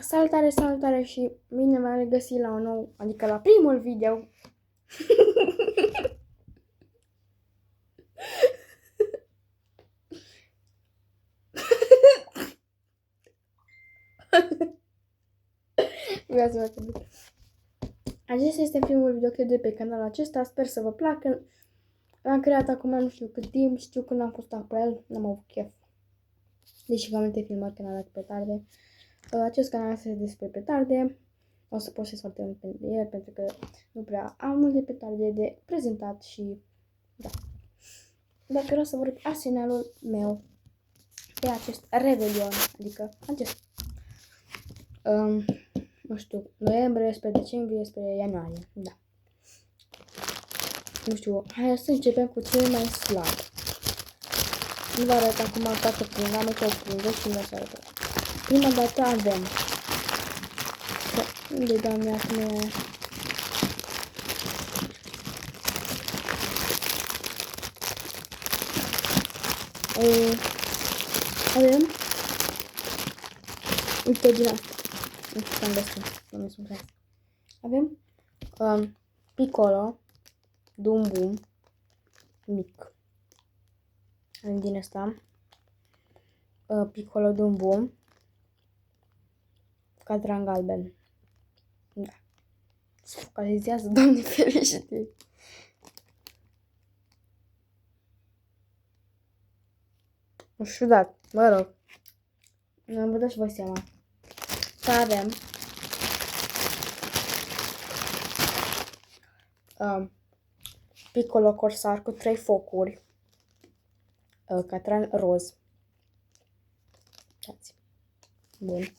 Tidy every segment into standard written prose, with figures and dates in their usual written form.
Salutare, salutare și bine m-am regăsit la un nou, adică la primul video. Acesta este primul videoclip de pe canalul acesta, sper să vă placă. L-am creat acum nu știu cât timp, știu când am postat pe el, n-am avut chef. Deși v-am multe filmări când am dat petarde. Acest canal este despre petarde. O să postez foarte mult pe el pentru că nu prea am multe petarde de prezentat și da. Dacă vreau să vorbim arsenalul meu pe acest Revelion, adică acest nu știu, noiembrie spre decembrie spre ianuarie, da. Nu știu, hai să începem cu cel mai slab. Nu vă arăt acum toată prima, am uitat o prindă și nu o să arăt. Prima dată avem. Unde doamne acum e? Avem. Uite din asta. Nu știu am găsit. Nu mi-sunt găsit. Avem Piccolo, Dum Bum, mic. Avem din asta. Piccolo, Dum Bum, cadran galben. Da. Se focalizează, Doamne ferește. Nu știu, dat, mă rog. Nu am dat și vă seama. Să avem Piccolo Corsar cu 3 focuri. Catran roz. Bun.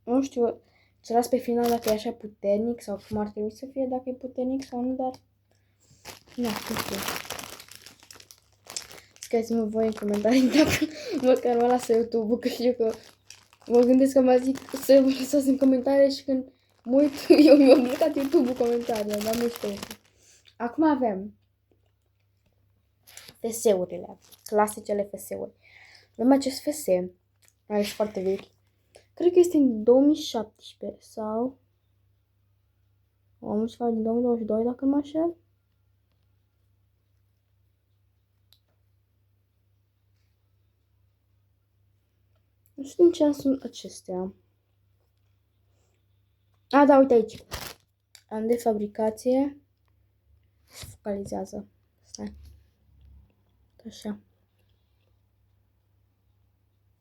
Nu știu să las pe final dacă e așa puternic sau cum ar trebui să fie, dacă e puternic sau nu, dar nu știu. Scrieți-mă voi în comentarii dacă măcar mă lasă YouTube-ul, că știu că mă gândesc că mă zic să mă lăsați în comentarii și când mă uit, eu mi-am blocat YouTube-ul comentarii, dar nu știu. Acum avem FS-urile, clasicele FS-uri. Avem acest FS, care este foarte vechi. Cred că este în 2017 sau am ceva din 2022 dacă nu mă înșel. Nu știu din ce an sunt acestea. A, da, uite aici. An de fabricație. Se focalizează. Stai. Așa.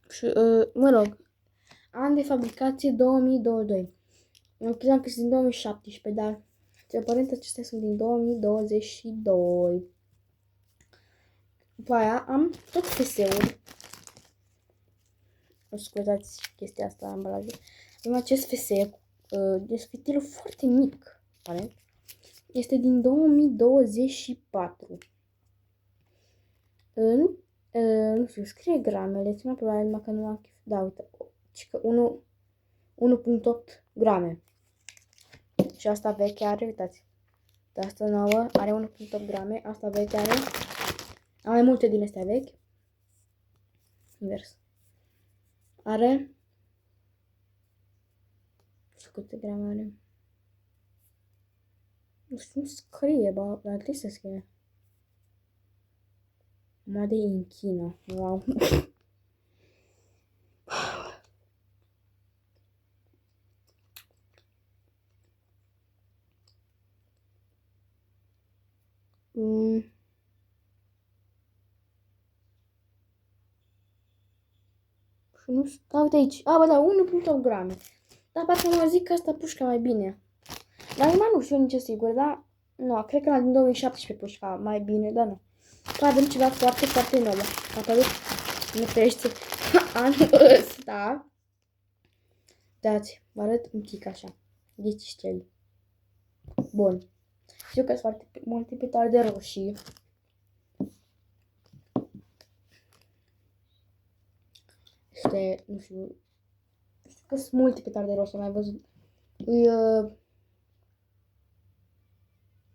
Și, mă rog. An de fabricație 2022. Eu credeam că sunt din 2017, dar aparent acestea sunt din 2022. După aia am tot FS-uri. Scuzați chestia asta, ambalajul. Am acest FS de scritilul foarte mic, aparent. Este din 2024. Nu știu, scrie gramele, ți-mi probabil că nu am chef. Da, uite, 1.8 grame. Și asta veche are, uitați. De asta nouă are 1.8 grame, asta veche are. Am mai multe din astea vechi. Invers. Are. Nu știu câte grame are. Nu știu, nu scrie, dar trebuie să scrie. Made in China. Wow. Și nu știu, da, uite aici. A, bă, da, 1.8 grame. Dar parcă mă zic că asta pușca mai bine. Dar acum nu știu nici sigur, dar nu, cred că la din 2017 pușca mai bine, dar nu. Că avem ceva foarte, foarte nou. A apărut, nu crește anul ăsta. Dați, vă arăt un pic așa. Ghițișteli. Bun. Știu că sunt foarte multe petarde roșii. Este, nu știu că sunt multe petarde roșii, am mai văzut.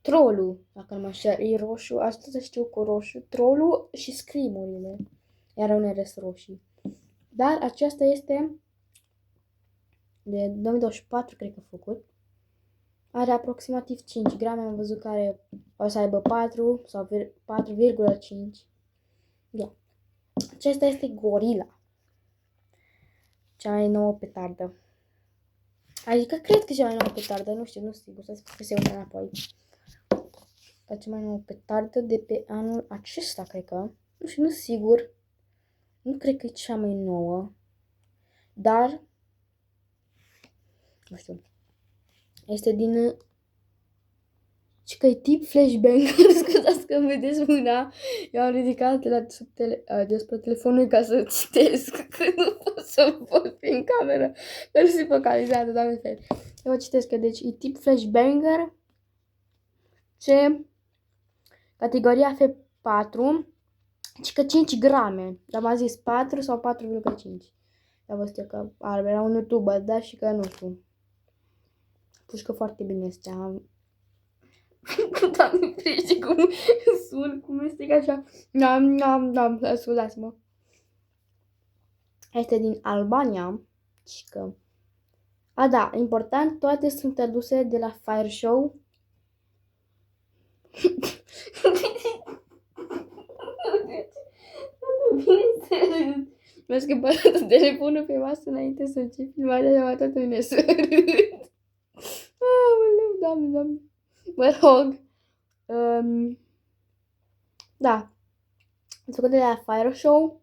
Trolul, dacă nu mă înșel, e roșu, asta să știu cu roșu. Trolul și scrimurile. Iar unele sunt roșii. Dar aceasta este de 2024, cred că a făcut. Are aproximativ 5 grame, am văzut că o să aibă 4 sau 4,5. Da. Aceasta este Gorilla. Cea mai nouă petardă. Adică cred că cea mai nouă petardă, nu știu, nu sigur, să spun că se uită înapoi. Cea mai nouă petardă de pe anul acesta, cred că. Nu știu, nu sigur. Nu cred că e cea mai nouă. Dar, nu știu, este din... Și că e tip flashbang, scuzați că îmi vedeți mâna. Eu am ridicat despre telefonul ca să citesc, că nu pot să pot prin cameră. Dar nu se focalizează, doamne fel. Eu citesc că deci e tip flashbanger, ce categoria F4, și că 5 grame, dar m-a zis 4 sau 4,5. Dar văzut eu că era un YouTuber, dar și că nu știu. Pușcă foarte bine este. Doamne ferește cum sun, cum este așa. N-am, scuzați-mă. Este din Albania. Și că... A, da, important, toate sunt aduse de la Fire Show. Mi-a scăpat telefonul pe masă înainte să încep filmarea, și-a toată mine să râd. Aoleu, doamne. Mă rog. Da. Am făcut de la Fire Show.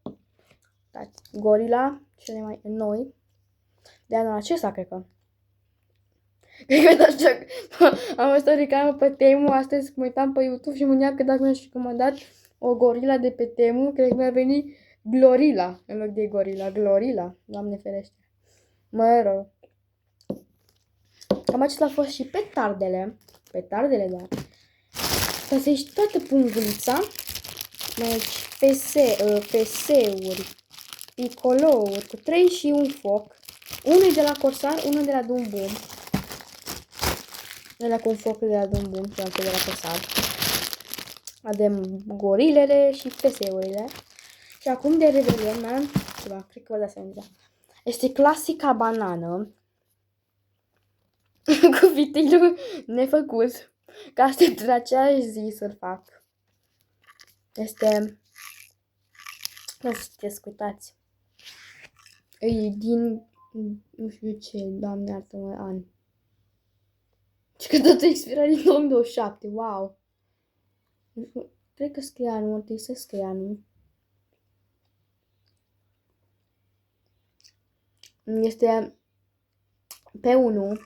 Da, Gorilla, cele mai noi. De anul acesta, cred că. Cred că așa, am văzut o reclamă pe Temu astăzi, mă uitam pe YouTube și mă gândeam că dacă mi-aș fi comandat o gorila de pe Temu, cred că mi-a venit Glorilla în loc de gorila. Glorilla, Doamne ferește. Mă rog. Cam acesta a fost și petardele. Petardele, da. Să se ieși toată pungulița. Deci, PS-uri, picolouri, cu 3 și un foc. Unul de la Corsar, unul de la Dumbum. Ăla cu un foc de la Dumbum și altul de la Corsar. Avem gorilele și PS-urile. Și acum de Revelion, ceva, cred că vă dați seama. Este clasica banană. Cu fitilul nefăcut. Că aștept în aceeași zi să-l fac. Este... Nu știu ce, uitați. E din... Nu știu ce, doamne, iartă-mă, an. Și că tot expira din 2027, wow. Cred că scrie anul, trebuie să scrie anul. Este pe 1.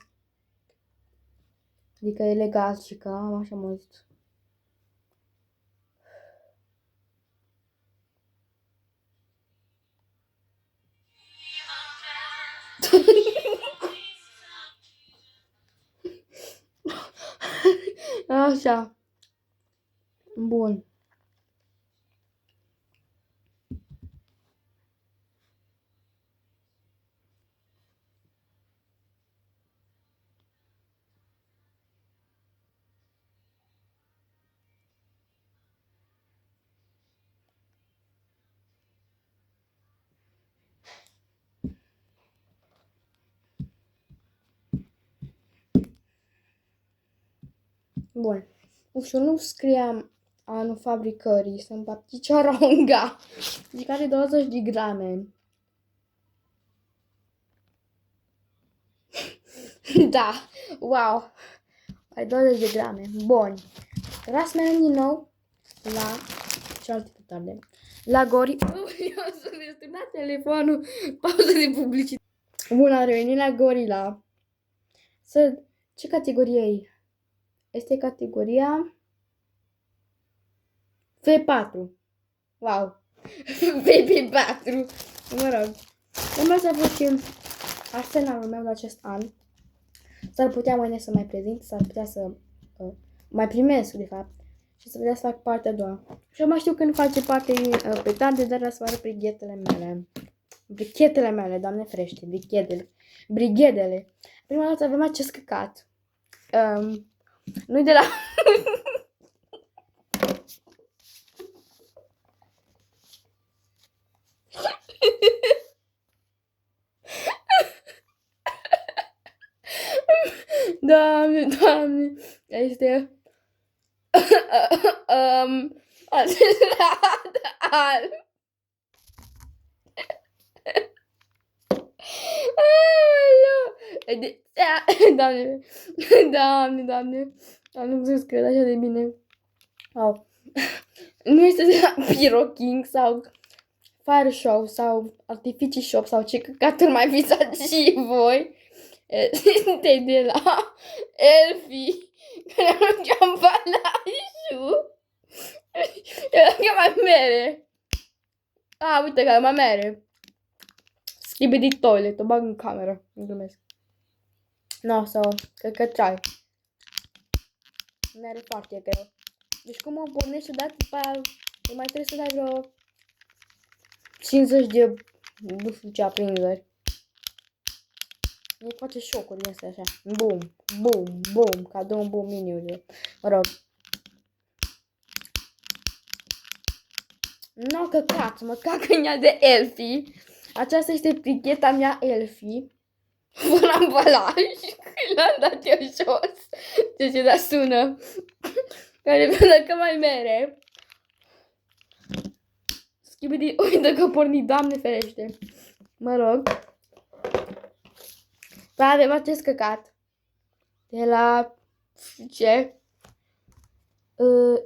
Adică e legat și că am așa mult. Așa. Bun. Bun. Și nu scriam anul fabricării, sunt Bapticioronga. Deci are 20 de grame. Da, wow. Are 20 de grame. Bun. Rasmelen din nou la cealaltă petarde. La Gori... Eu să mi-a sturnat telefonul. Pauză de publicitate. Bun, am revenit la Gorilla. Ce categorie e? Este categoria F4. Wow. FP4. Mă rog. Cam asta a fost și arsenalul meu de acest an. S-ar putea mâine să mai prezint, s-ar putea să mai primesc, de fapt, și să putea să fac partea a doua. Și eu mai știu că nu face parte din petarde, dar să vă arăt brighetele mele. Brichetele mele, Doamne ferește, brighedele. Prima dată avem acest căcat. Nu de la... Doamne, Doamne, este acest alb. Doamne, Doamne, Doamne, nu pot să cred așa de bine. Wow. Nu este de la Pyro King sau Fire Show sau Artificii Shop sau ce căcaturi mai visați și voi. Este de la Elfie, care aruncă ambalajul. E mai mere. Uite că mai mere. Skibidi toilet, o bag în cameră, nu glumesc. No, sau căcățai. Mere foarte greu. Deci cum o pornești odată, după aia mai trebuie să dai vreo 50 de, nu știu ce, aprinderi. Mi face șocuri din astea așa. Bum, bum, bum, ca două bum miniurile. Mă rog. Nu, căcat, mă cac în ea de Elfie. Aceasta este pricheta mea Elfie. Fără ambalaj. L-am dat eu jos. Ce da sună. Care vedă că mai mere. Schibidi, uite că porni, Doamne ferește. Mă rog. Păi avem acest căcat. De la... ce?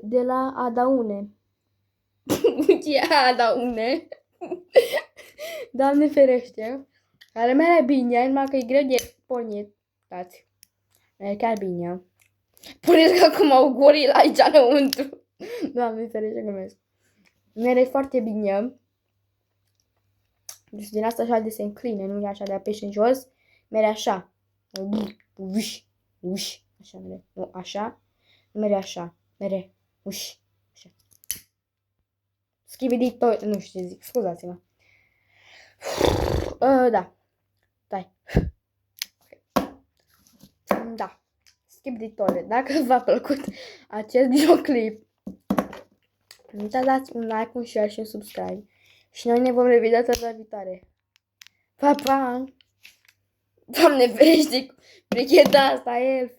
De la Adaune. Ce Adaune? Doamne ferește. Care mere bine, numai că e greu de pornit. Dați. Mere chiar bine. Puneți că acum au gorila aici înăuntru. Doamne ferește, glumesc. Mere foarte bine. Deci din asta așa de se încline, nu e așa de apeși în jos. Mere așa. Uș, uș. Așa mere. Nu, așa. Mere așa. Mere. Uș. Așa. Schibidi tot. Nu știu ce zic. Scuzați-mă. Da. Stai. Da. Skip toilet. Dacă v-a plăcut acest videoclip, nu uitați să dați un like, un share și un subscribe. Și noi ne vom revedea data viitoare. Pa, pa! Doamne ferește, pricheta asta, Elfie!